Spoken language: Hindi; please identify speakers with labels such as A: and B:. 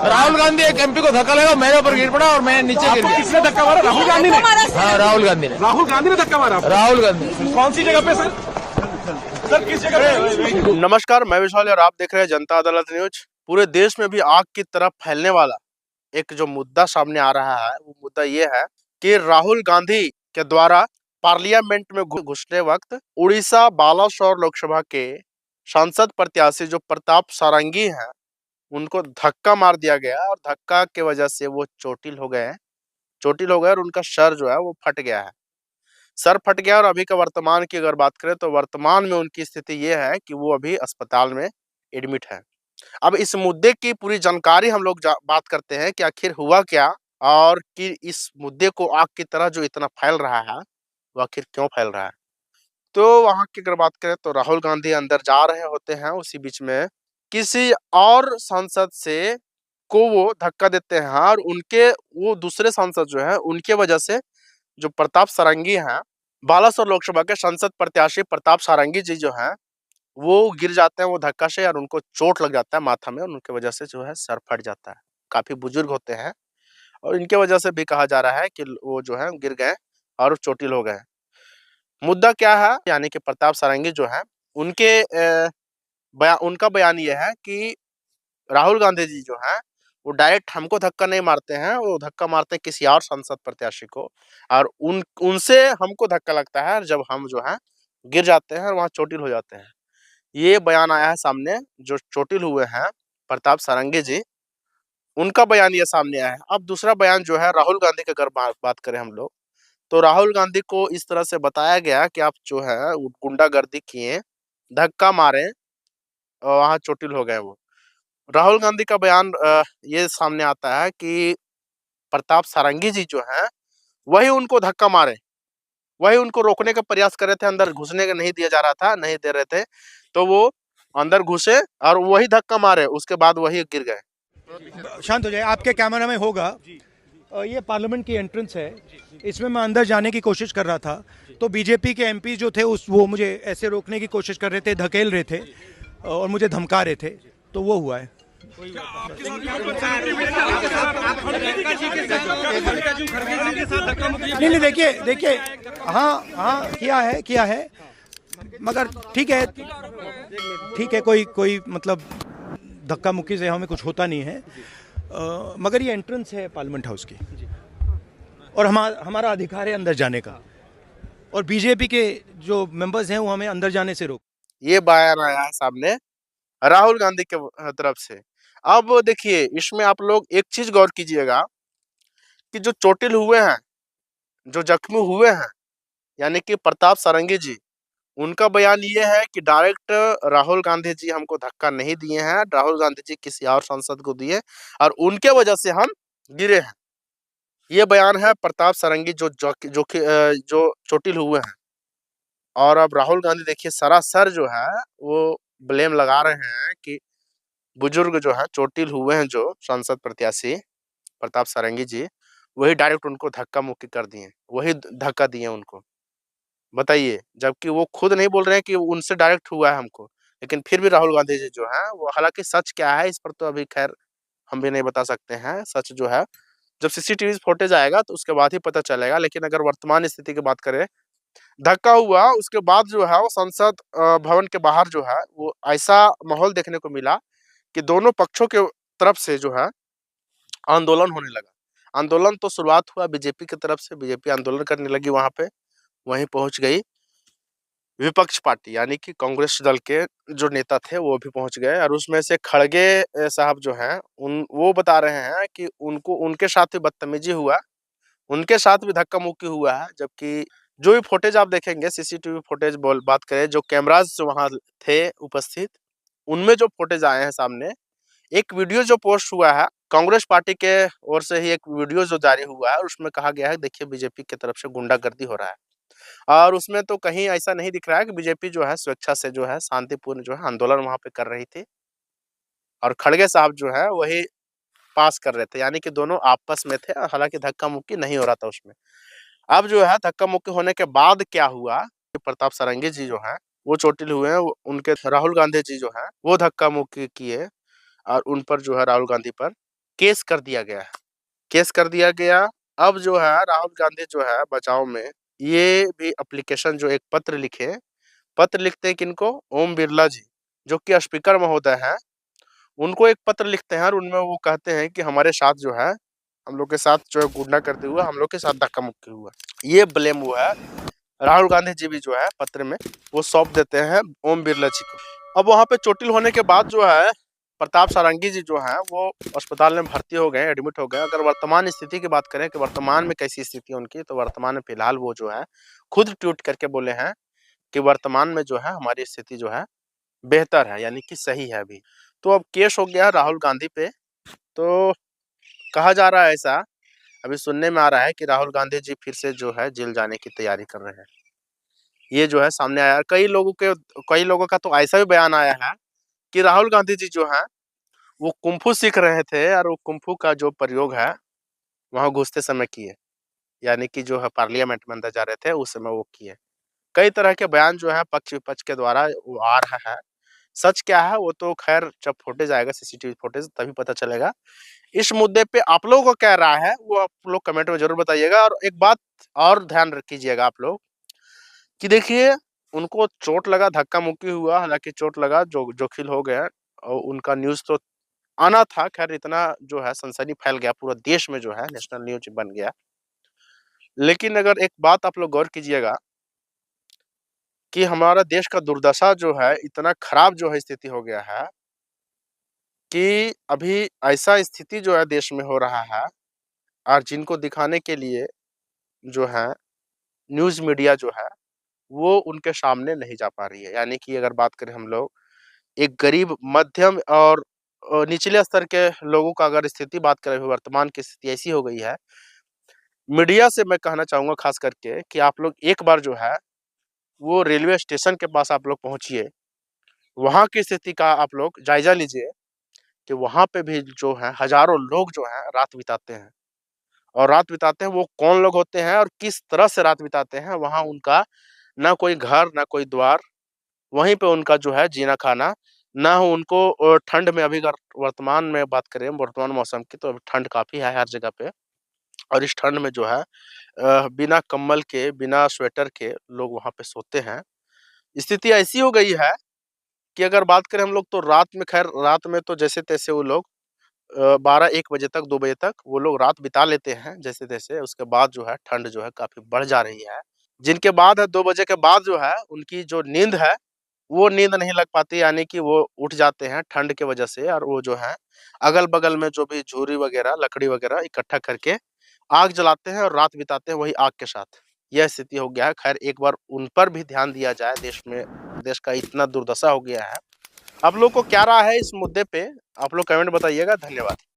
A: राहुल गांधी एक एमपी को धक्का लगा, मेरे ऊपर गिर पड़ा और मैं नीचे गिर गया।
B: किसने धक्का मारा? राहुल गांधी ने?
A: हाँ, राहुल गांधी ने।
B: राहुल गांधी ने धक्का मारा?
A: राहुल गांधी।
B: कौन सी जगह पे सर? सर किस जगह पे?
C: नमस्कार, मैं विशाल और आप देख रहे हैं जनता अदालत न्यूज। पूरे देश में भी आग की तरह फैलने वाला एक जो मुद्दा सामने आ रहा है, वो मुद्दा ये है कि राहुल गांधी के द्वारा पार्लियामेंट में घुसते वक्त उड़ीसा बालासोर लोकसभा के सांसद प्रत्याशी जो प्रताप सारंगी हैं, उनको धक्का मार दिया गया और धक्का के वजह से वो चोटिल हो गए और उनका सर जो है वो फट गया है। सर फट गया और अभी का वर्तमान की अगर बात करें तो वर्तमान में उनकी स्थिति ये है कि वो अभी अस्पताल में एडमिट है। अब इस मुद्दे की पूरी जानकारी हम लोग बात करते हैं कि आखिर हुआ क्या और कि इस मुद्दे को आग की तरह जो इतना फैल रहा है वो आखिर क्यों फैल रहा है। तो वहां की अगर बात करें तो राहुल गांधी अंदर जा रहे होते हैं, उसी बीच में किसी और सांसद से को वो धक्का देते हैं और उनके वो दूसरे सांसद जो है उनके वजह से जो प्रताप सारंगी हैं, बालासोर लोकसभा के संसद प्रत्याशी प्रताप सारंगी जी जो हैं, वो गिर जाते हैं वो धक्का से और उनको चोट लग जाता है माथा में और उनके वजह से जो है सर फट जाता है। काफी बुजुर्ग होते हैं और इनके वजह से भी कहा जा रहा है कि वो जो है गिर गए और चोटिल हो गए। मुद्दा क्या है, यानी कि प्रताप सारंगी जो है उनके उनका बयान ये है कि राहुल गांधी जी जो है वो डायरेक्ट हमको धक्का नहीं मारते हैं, वो धक्का मारते हैं किसी और संसद प्रत्याशी को और उनसे हमको धक्का लगता है जब हम जो है गिर जाते हैं और वहाँ चोटिल हो जाते हैं। ये बयान आया है सामने, जो चोटिल हुए हैं प्रताप सारंगी जी, उनका बयान ये सामने आया है। अब दूसरा बयान जो है राहुल गांधी की अगर बात करें हम लोग, तो राहुल गांधी को इस तरह से बताया गया कि आप जो है गुंडागर्दी किए, धक्का मारे और वहाँ चोटिल हो गए वो। राहुल गांधी का बयान ये सामने आता है कि प्रताप सारंगी जी जो हैं, वही उनको धक्का मारे, वही उनको रोकने का प्रयास कर रहे थे, अंदर घुसने का नहीं दिया जा रहा था, नहीं दे रहे थे, तो वो अंदर घुसे और वही धक्का मारे, उसके बाद वही गिर गए।
D: शांत हो जाए, आपके कैमरा में होगा। ये पार्लियामेंट की एंट्रेंस है, इसमें मैं अंदर जाने की कोशिश कर रहा था तो बीजेपी के एमपी जो थे वो मुझे ऐसे रोकने की कोशिश कर रहे थे, धकेल रहे थे और मुझे धमका रहे थे, तो वो हुआ है। नहीं, देखिए, हाँ किया है, मगर ठीक है, कोई मतलब धक्का मुक्की से हमें कुछ होता नहीं है, मगर ये एंट्रेंस है पार्लियामेंट हाउस की और हमारा अधिकार है अंदर जाने का, और बीजेपी के जो मेंबर्स हैं वो हमें अंदर जाने से रोक।
C: ये बयान आया है सामने राहुल गांधी के तरफ से। अब देखिए, इसमें आप लोग एक चीज गौर कीजिएगा कि जो चोटिल हुए हैं, जो जख्मी हुए हैं, यानी कि प्रताप सारंगी जी, उनका बयान ये है कि डायरेक्ट राहुल गांधी जी हमको धक्का नहीं दिए हैं, राहुल गांधी जी किसी और सांसद को दिए और उनके वजह से हम गिरे हैं। ये बयान है प्रताप सारंगी जो चोटिल हुए हैं। और अब राहुल गांधी देखिए सरासर जो है वो ब्लेम लगा रहे हैं कि बुजुर्ग जो है चोटिल हुए हैं, जो सांसद प्रत्याशी प्रताप सारंगी जी, वही डायरेक्ट उनको धक्का मुक्की कर दिए, वही धक्का दिए उनको। बताइए, जबकि वो खुद नहीं बोल रहे हैं कि उनसे डायरेक्ट हुआ है हमको, लेकिन फिर भी राहुल गांधी जी जो है वो, हालांकि सच क्या है इस पर तो अभी खैर हम भी नहीं बता सकते हैं। सच जो है जब सीसीटीवी फुटेज आएगा तो उसके बाद ही पता चलेगा, लेकिन अगर वर्तमान स्थिति की बात करें, धक्का हुआ उसके बाद जो है वो संसद भवन के बाहर जो है वो ऐसा माहौल देखने को मिला कि दोनों पक्षों के तरफ से जो है आंदोलन होने लगा। आंदोलन तो शुरुआत हुआ बीजेपी की तरफ से, बीजेपी आंदोलन करने लगी वहां पे, वहीं पहुंच गई विपक्ष पार्टी यानी कि कांग्रेस दल के जो नेता थे वो भी पहुंच गए और उसमें से खड़गे साहब जो हैं वो बता रहे हैं कि उनको उनके साथ भी बदतमीजी हुआ, उनके साथ भी धक्का मुक्की हुआ है। जबकि जो भी फुटेज आप देखेंगे, सीसीटीवी फुटेज बात करें, जो कैमराज वहां थे उपस्थित, उनमें जो फुटेज आए हैं सामने, एक वीडियो जो पोस्ट हुआ है कांग्रेस पार्टी के ओर से ही, एक वीडियो जो जारी हुआ है उसमें कहा गया है देखिए बीजेपी की तरफ से गुंडागर्दी हो रहा है, और उसमें तो कहीं ऐसा नहीं दिख रहा है कि बीजेपी जो है स्वेच्छा से जो है शांतिपूर्ण जो है आंदोलन वहां पे कर रही थी और खड़गे साहब जो है वही पास कर रहे थे, यानी कि दोनों आपस में थे, हालांकि धक्का मुक्की नहीं हो रहा था उसमें। अब जो है धक्का मुक्की होने के बाद क्या हुआ, प्रताप सारंगी जी जो है वो चोटिल हुए हैं, उनके राहुल गांधी जी जो है वो धक्का मुक्की किए और उन पर जो है राहुल गांधी पर केस कर दिया गया है। केस कर दिया गया। अब जो है राहुल गांधी जो है बचाव में ये भी एप्लीकेशन जो एक पत्र लिखे, पत्र लिखते हैं किनको? ओम बिरला जी, जो कि स्पीकर महोदय हैं, उनको एक पत्र लिखते हैं और उनमें वो कहते हैं कि हमारे साथ जो है, हम लोग के साथ जो है गुंडागर्दी हुआ, हम लोग के साथ धक्का मुक्की हुआ। ये ब्लेम वो है राहुल गांधी जी भी जो है पत्र में वो सौंप देते हैं ओम बिरला जी को। अब वहाँ पे चोटिल होने के बाद जो है प्रताप सारंगी जी जो हैं वो अस्पताल में भर्ती हो गए, एडमिट हो गए। अगर वर्तमान स्थिति की बात करें कि वर्तमान में कैसी स्थिति है उनकी, तो वर्तमान में फिलहाल वो जो है खुद ट्वीट करके बोले हैं कि वर्तमान में जो है हमारी स्थिति जो है बेहतर है, यानी कि सही है अभी। तो अब केस हो गया राहुल गांधी पे। तो कहा जा रहा है ऐसा, अभी सुनने में आ रहा है कि राहुल गांधी जी फिर से जो है जेल जाने की तैयारी कर रहे हैं। ये जो है सामने आया। कई लोगों का तो ऐसा भी बयान आया है कि राहुल गांधी जी जो है वो कुंफू सीख रहे थे और वो कुंफू का जो प्रयोग है वहाँ घुसते समय किए, यानी कि जो है पार्लियामेंट में अंदर जा रहे थे उस समय वो किए। कई तरह के बयान जो है पक्ष विपक्ष के द्वारा वो आ रहा है। सच क्या है वो तो खैर जब फुटेज आएगा, सीसीटीवी फुटेज, तभी पता चलेगा। इस मुद्दे पे आप लोगों को क्या राय है वो आप लोग कमेंट में जरूर बताइएगा। और एक बात और ध्यान रखिएगा आप लोग कि देखिए उनको चोट लगा, धक्का मुक्की हुआ, हालांकि चोट लगा, जो जोखिल हो गया और उनका न्यूज़ तो आना था। खैर इतना जो है सनसनी फैल गया पूरा देश में, जो है नेशनल न्यूज़ बन गया। लेकिन अगर एक बात आप लोग गौर कीजिएगा कि हमारा देश का दुर्दशा जो है इतना खराब जो है स्थिति हो गया है कि अभी ऐसा स्थिति जो है देश में हो रहा है और जिनको दिखाने के लिए जो है न्यूज़ मीडिया जो है वो उनके सामने नहीं जा पा रही है। यानी कि अगर बात करें हम लोग एक गरीब, मध्यम और निचले स्तर के लोगों का अगर स्थिति बात करें, वर्तमान की स्थिति ऐसी हो गई है। मीडिया से मैं कहना चाहूँगा खास करके कि आप लोग एक बार जो है वो रेलवे स्टेशन के पास आप लोग पहुँचिए, वहाँ की स्थिति का आप लोग जायज़ा लीजिए कि वहाँ पे भी जो है हज़ारों लोग जो हैं रात बिताते हैं। और रात बिताते हैं वो कौन लोग होते हैं और किस तरह से रात बिताते हैं, वहाँ उनका ना कोई घर, ना कोई द्वार, वहीं पे उनका जो है जीना खाना, ना हो उनको ठंड में। अभी अगर वर्तमान में बात करें, वर्तमान मौसम की, तो अभी ठंड काफ़ी है हर जगह पे। और इस ठंड में जो है बिना कंबल के, बिना स्वेटर के लोग वहाँ पे सोते हैं। स्थिति ऐसी हो गई है कि अगर बात करें हम लोग तो रात में, खैर रात में तो जैसे-तैसे वो लोग 12-1 बजे तक, 2 बजे तक वो लोग रात बिता लेते हैं जैसे-तैसे। उसके बाद जो है ठंड जो है काफ़ी बढ़ जा रही है। जिनके बाद है 2 बजे के बाद जो है उनकी जो नींद है वो नींद नहीं लग पाती, यानी कि वो उठ जाते हैं ठंड की वजह से। और वो जो है अगल-बगल में जो भी झूरी वगैरह, लकड़ी वगैरह इकट्ठा करके आग जलाते हैं और रात बिताते हैं वही आग के साथ। यह स्थिति हो गया है। खैर एक बार उन पर भी ध्यान दिया जाए, देश में देश का इतना दुर्दशा हो गया है। आप लोग को क्या राय है इस मुद्दे पे? आप लोग कमेंट बताइएगा। धन्यवाद।